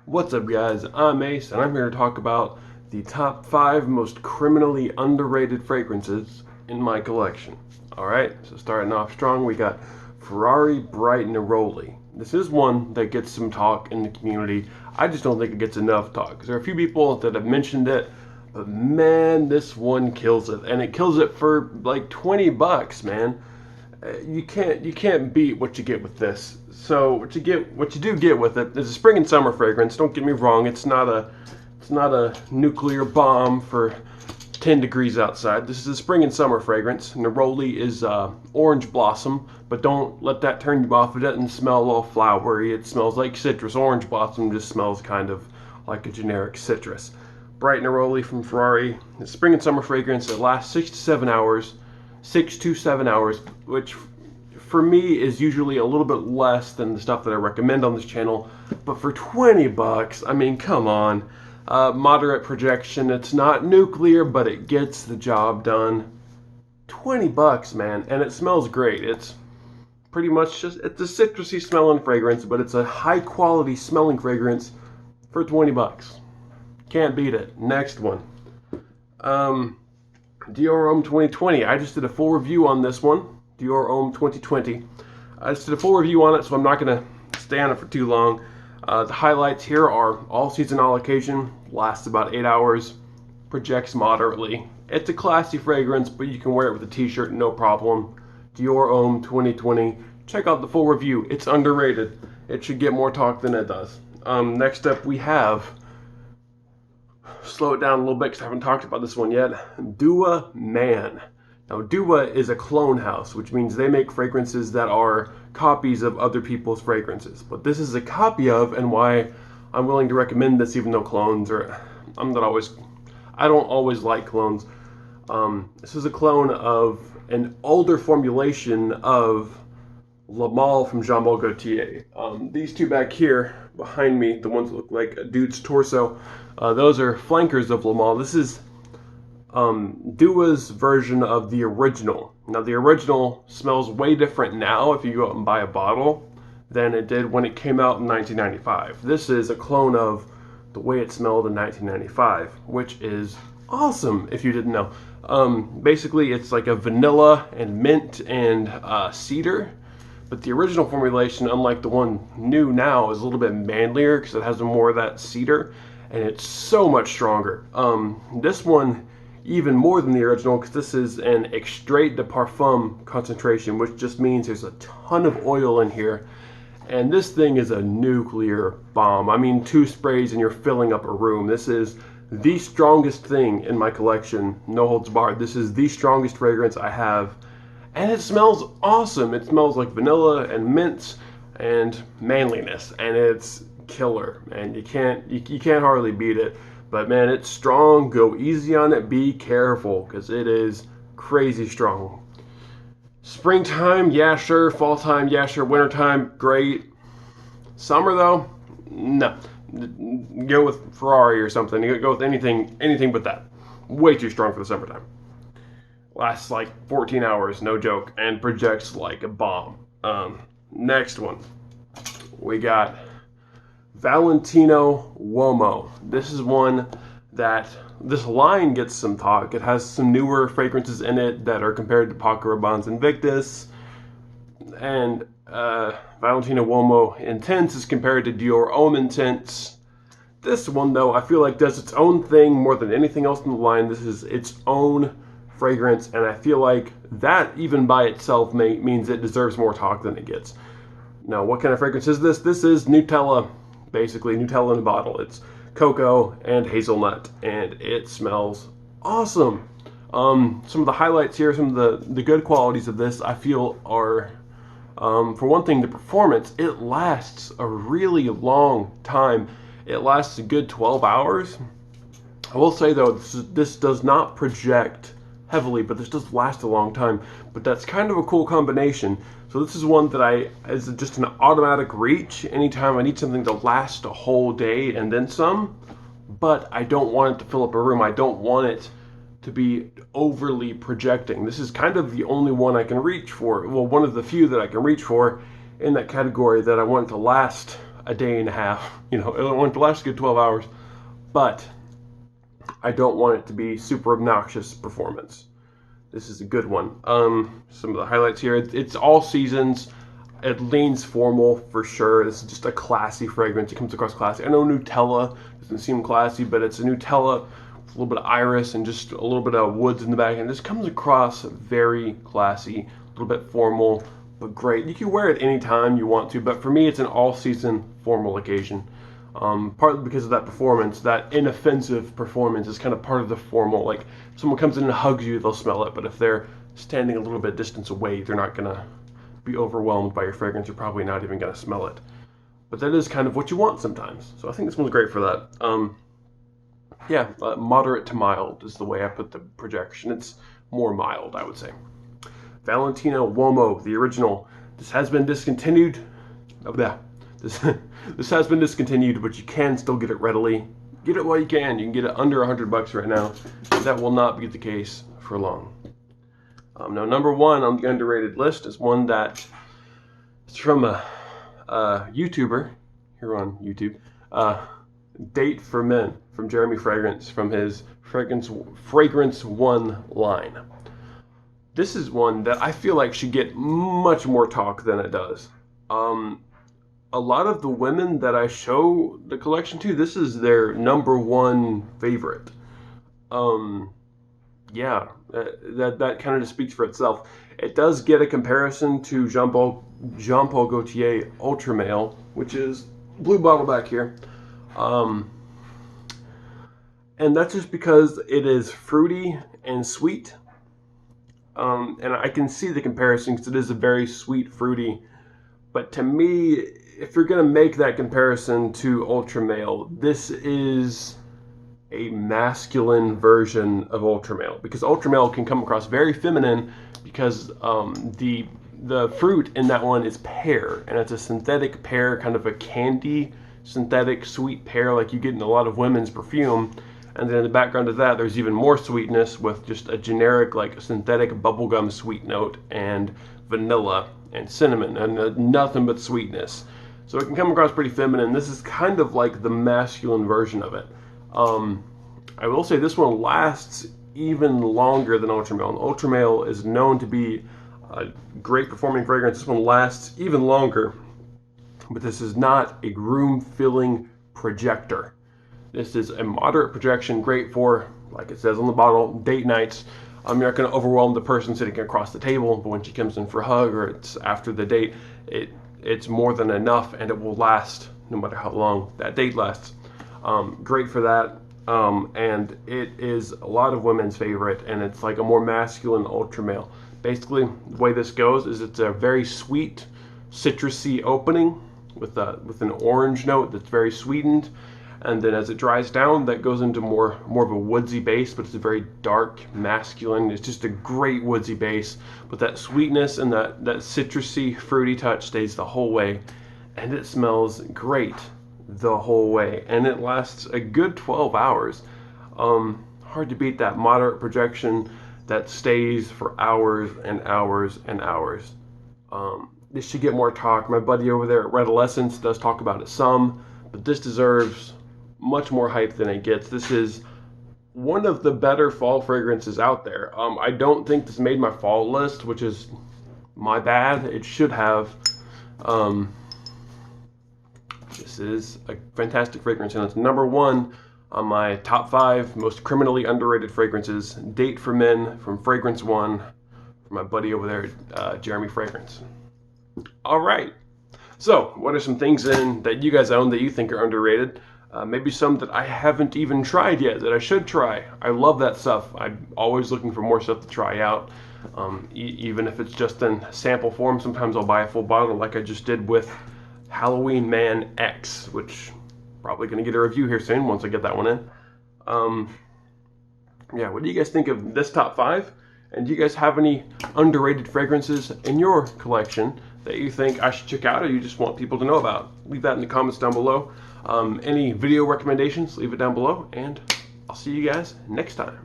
What's up, guys? I'm Ace, and I'm here to talk about the top 5 most criminally underrated fragrances in my collection. Alright, so starting off strong, we got Ferrari Bright Neroli. This is one that gets some talk in the community. I just don't think it gets enough talk, because there are a few people that have mentioned it, but man, this one kills it. And it kills it for like 20 bucks, man. You can't beat what you get with this. So what you do get with it is a spring and summer fragrance. Don't get me wrong, it's not a nuclear bomb for 10 degrees outside. This is a spring and summer fragrance. Neroli is orange blossom, but don't let that turn you off. It doesn't smell all flowery. It smells like citrus. Orange blossom just smells kind of like a generic citrus. Bright Neroli from Ferrari. It's spring and summer fragrance. It lasts 6 to 7 hours. 6 to 7 hours, which for me is usually a little bit less than the stuff that I recommend on this channel. But for 20 bucks, I mean, come on. Moderate projection. It's not nuclear, but it gets the job done. 20 bucks, man, and it smells great. It's pretty much it's a citrusy smelling fragrance, but it's a high quality smelling fragrance for 20 bucks. Can't beat it. Next one. Dior Homme 2020. I just did a full review on this one. Dior Homme 2020. I just did a full review on it, so I'm not going to stay on it for too long. The highlights here are all season, all occasion, lasts about 8 hours, projects moderately. It's a classy fragrance, but you can wear it with a t-shirt, no problem. Dior Homme 2020. Check out the full review. It's underrated. It should get more talk than it does. Next up we have, slow it down a little bit because I havenent talked about this one yet, Dua Man. Now, Dua is a clone house, which means they make fragrances that are copies of other people's fragrances. But this is a copy of, and why I'm willing to recommend this, even though clones are, I don't always like clones. This is a clone of an older formulation of Le Male from Jean Paul Gaultier. These two back here behind me, the ones that look like a dude's torso, those are flankers of Le Male. This is Dua's version of the original. Now, the original smells way different now if you go out and buy a bottle than it did when it came out in 1995. This is a clone of the way it smelled in 1995, which is awesome if you didn't know. Basically, it's like a vanilla and mint and cedar, but the original formulation, unlike the one new now, is a little bit manlier because it has more of that cedar, and it's so much stronger. This one, even more than the original, because this is an extrait de parfum concentration, which just means there's a ton of oil in here. And this thing is a nuclear bomb. I mean, 2 sprays and you're filling up a room. This is the strongest thing in my collection, no holds barred. This is the strongest fragrance I have. And it smells awesome. It smells like vanilla and mint and manliness. And it's killer, man. You can't hardly beat it. But man, it's strong. Go easy on it. Be careful, because it is crazy strong. Springtime, yeah, sure. Fall time, yeah, sure. Wintertime, great. Summer, though, no. Go with Ferrari or something. You go with anything but that. Way too strong for the summertime. Lasts like 14 hours, no joke, and projects like a bomb. Next one, we got Valentino Womo. This is one that this line gets some talk. It has some newer fragrances in it that are compared to Paco Rabanne's Invictus, and Valentino Womo Intense is compared to Dior Homme Intense. This one, though, I feel like does its own thing more than anything else in the line. This is its own fragrance, and I feel like that even by itself means it deserves more talk than it gets. Now, what kind of fragrance is this? This is Nutella. Basically, Nutella in a bottle. It's cocoa and hazelnut, and it smells awesome. Some of the highlights here, some of the good qualities of this, I feel are, for one thing, the performance. It lasts a really long time. It lasts a good 12 hours. I will say, though, this does not project heavily, but this does last a long time. But that's kind of a cool combination. So this is one that is just an automatic reach anytime I need something to last a whole day and then some, but I don't want it to fill up a room. I don't want it to be overly projecting. This is kind of the only one I can reach for. Well, one of the few that I can reach for in that category that I want it to last a day and a half. You know, it won't last a good 12 hours, but I don't want it to be super obnoxious performance. This is a good one. Some of the highlights here. It's all seasons. It leans formal for sure. This is just a classy fragrance. It comes across classy. I know Nutella doesn't seem classy, but it's a Nutella with a little bit of iris and just a little bit of woods in the back. And this comes across very classy, a little bit formal, but great. You can wear it anytime you want to, but for me, it's an all-season formal occasion. Partly because of that performance, that inoffensive performance is kind of part of the formal. Like, if someone comes in and hugs you, they'll smell it, but if they're standing a little bit distance away, they're not gonna be overwhelmed by your fragrance. You're probably not even gonna smell it. But that is kind of what you want sometimes. So I think this one's great for that. Moderate to mild is the way I put the projection. It's more mild, I would say. Valentino Womo, the original. This has been discontinued. This has been discontinued, but you can still get it readily. Get it while you can. You can get it under $100 right now. That will not be the case for long. Now, number one on the underrated list is one that is from a YouTuber here on YouTube. Date for Men from Jeremy Fragrance, from his Fragrance One line. This is one that I feel like should get much more talk than it does. A lot of the women that I show the collection to, this is their number one favorite. That kind of just speaks for itself. It does get a comparison to Jean Paul Gaultier Ultra Male, which is blue bottle back here. And that's just because it is fruity and sweet. And I can see the comparison because it is a very sweet, fruity. But to me, if you're going to make that comparison to Ultra Male, this is a masculine version of Ultra Male, because Ultra Male can come across very feminine because the fruit in that one is pear, and it's a synthetic pear, kind of a candy synthetic sweet pear like you get in a lot of women's perfume. And then in the background of that, there's even more sweetness with just a generic like synthetic bubblegum sweet note and vanilla and cinnamon and nothing but sweetness. So it can come across pretty feminine. This is kind of like the masculine version of it. I will say this one lasts even longer than Ultra Male. And Ultra Male is known to be a great performing fragrance. This one lasts even longer, but this is not a room-filling projector. This is a moderate projection, great for, like it says on the bottle, date nights. You're not going to overwhelm the person sitting across the table, but when she comes in for a hug or it's after the date, it's more than enough, and it will last no matter how long that date lasts. Great for that, and it is a lot of women's favorite, and it's like a more masculine Ultra Male. Basically, the way this goes is it's a very sweet, citrusy opening with an orange note that's very sweetened. And then as it dries down, that goes into more of a woodsy base, but it's a very dark, masculine. It's just a great woodsy base, but that sweetness and that citrusy, fruity touch stays the whole way, and it smells great the whole way, and it lasts a good 12 hours. Hard to beat that moderate projection that stays for hours and hours and hours. This should get more talk. My buddy over there at Redolescence does talk about it some, but this deserves much more hype than it gets. This is one of the better fall fragrances out there. I don't think this made my fall list, which is my bad. It should have. This is a fantastic fragrance, and it's number one on my top 5 most criminally underrated fragrances. Date for Men from Fragrance One, from my buddy over there, Jeremy Fragrance. All right. So, what are some things that you guys own that you think are underrated? Maybe some that I haven't even tried yet that I should try. I love that stuff. I'm always looking for more stuff to try out. Even if it's just in sample form, sometimes I'll buy a full bottle like I just did with Halloween Man X, which probably going to get a review here soon once I get that one in. What do you guys think of this top 5? And do you guys have any underrated fragrances in your collection that you think I should check out or you just want people to know about? Leave that in the comments down below. Any video recommendations, leave it down below, and I'll see you guys next time.